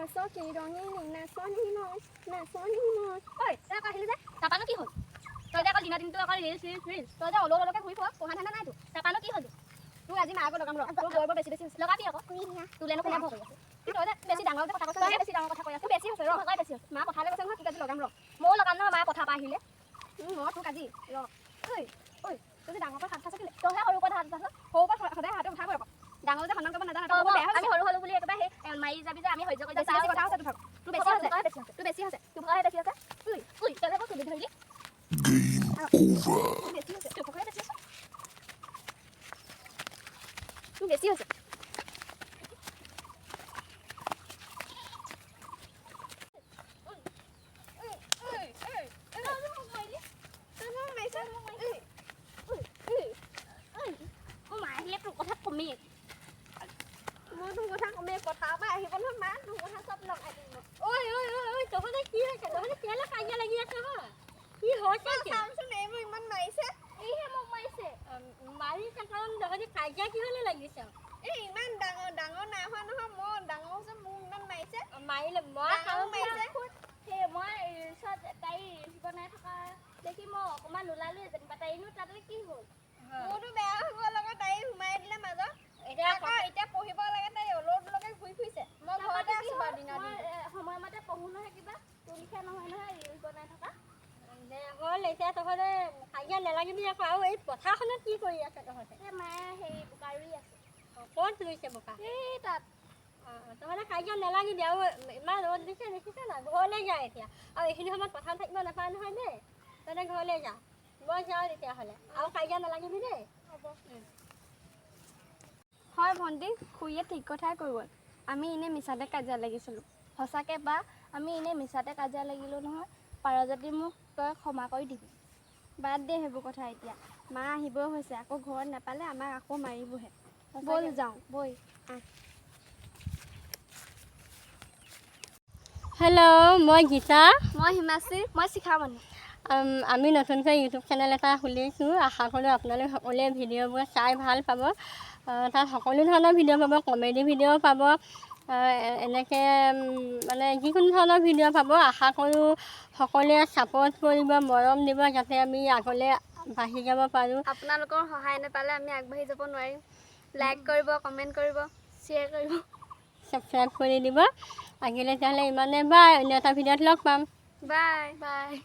কি ৰঙে নাচনী মই নাচনী মই ঐ তই আকৌ আহিলি যে তাৰপানো কি হ'ল তই যে আকৌ দিনটো আকৌ ৰিলছ তই যে অলকে ঘূৰি ফুৰ পঢ়া ধান্দা নাই তোৰ তাৰপানো কি হ'ল তোৰ আজি মাৰ আগত লগাম ৰ তোৰ গৌৰৱ বেছি লগাবি আকৌ তোলেনো কোনে ভয় কৰি আছে তই যে বেছি ডাঙৰ কথা কৈছ তই বেছি ডাঙৰ কথা কৈ আছ বেছি হৈছে ৰ হয় বেছি হৈছে মা পথাৰলৈ গৈছে নহয় কি কাজি লগাম ৰ ময়ো লগাম নহয় মায়ে পথাৰ পৰা আহিলে মই তোক আজি ৰ ঐ ঐ তই যে ডাঙৰ পৰা হাত খাইছ কেলে তইহে সৰুৰ পৰা হাত খাইছ সৰুৰ পৰা সদায় হাতে উঠাব আকৌ ডাঙৰ যে সন্মান কৰিব নাজানো আমি সৰু বুলি একেবাৰে সেই মাৰি যাবি যে আমি সহ্য কৰি বেছি কথা হৈছে তোৰ বেছি হৈছে তোৰ বেছি হৈছে তোৰ ভয়ে বেছি হৈছে ঐ তই যে আকৌ চুলি ধৰিলি বেছি হৈছে তোৰ ভয়ে বেছি হৈছে তোৰ বেছি হৈছে কথা কমেই মই তোৰ কথা কমেই পথাৰৰ পৰা আহিব নহয় মা তোৰ কথা চব লগাই দিম ঐ তহঁতে কি হৈছে তহঁতে কেলে কাজিয়া লাগি আছে হয় কি হৈছে চামচোন এইবোৰ ইমান মাৰিছে এইহে মোক মাৰিছে মাৰিছে কাৰণ তহঁতে কাজিয়া কিহলে লাগিছে এই ইমান ডাঙৰ নাই হোৱা নহয় মই ডাঙৰ হৈছে মোক ইমান মাৰিছে মাৰিলে মই কাৰো মাৰিছে সেই মই ৰিলছত তাই ৰিলছ বনাই থকা দেখি মই অকণমান ওলালো যেনিবা তাইনো তাতে কি হ'ল মোৰতো বেয়া হৈ গ'ল আকৌ তাই সোমাই দিলে মাজত এতিয়া পঢ়িব লাগে তাই অলৌলকে ঘূৰি ফুৰিছে মই ঘৰতে আছো বাৰু দিনৰ সময়মতে পঢ়ো নহয় কিবা তোৰ লিখা নহয় ৰিলছ বনাই থকা হ'ল এতিয়া তহঁতে কাজিয়া নেলাগিবি আকৌ আৰু এই পথাৰখনত কি কৰি আছে তহঁতে এই মায়ে হেৰি বোকা ৰুই আছে ক'ত ৰুইছে বোকা এই তাত তহঁতে কাজিয়া নেলাগিবি আৰু ইমান ৰ'দ দিছে দেখিছে না ঘৰলৈ যায় এতিয়া আৰু এইখিনি সময়ত পথাৰ থাকিব নাপায় নহয় দেই তহঁতে ঘৰলৈ যা মই যাওঁ তেতিয়াহ'লে আৰু কাজিয়া নেলাগিবি দেই হ'ব হয় ভণ্টি খুৰীয়ে ঠিক কথাই কৈ গ'ল আমি এনেই মিছাতে কাজিয়া লাগিছিলোঁ সঁচাকৈ বা আমি এনেই মিছাতে কাজিয়া লাগিলোঁ নহয় পাৰ যদি মোক তই ক্ষমা কৰি দিবি বাদ দে সেইবোৰ কথা এতিয়া মা আহিবই হৈছে আকৌ ঘৰত নাপালে আমাক আকৌ মাৰিবহে ব'ল যাওঁ বৈ হেল্ল' মই গীতা মই হিমাশ্ৰী মই শিখামণি আমি নতুনকৈ ইউটিউব চেনেল এটা খুলিছোঁ আশা কৰোঁ আপোনালোক সকলোৱে ভিডিঅ'বোৰ চাই ভাল পাব তাত সকলো ধৰণৰ ভিডিঅ' পাব কমেডি ভিডিঅ' পাব এনেকৈ মানে যিকোনো ধৰণৰ ভিডিঅ' পাব আশা কৰোঁ সকলোৱে ছাপোৰ্ট কৰিব মৰম দিব যাতে আমি আগলৈ বাঢ়ি যাব পাৰোঁ আপোনালোকৰ সহায় নাপালে আমি আগবাঢ়ি যাব নোৱাৰিম লাইক কৰিব কমেণ্ট কৰিব শ্বেয়াৰ কৰিব ছাবস্ক্ৰাইব কৰি দিব আজিলৈ তেতিয়াহ'লে ইমানে বাই অন্য এটা ভিডিঅ'ত লগ পাম বাই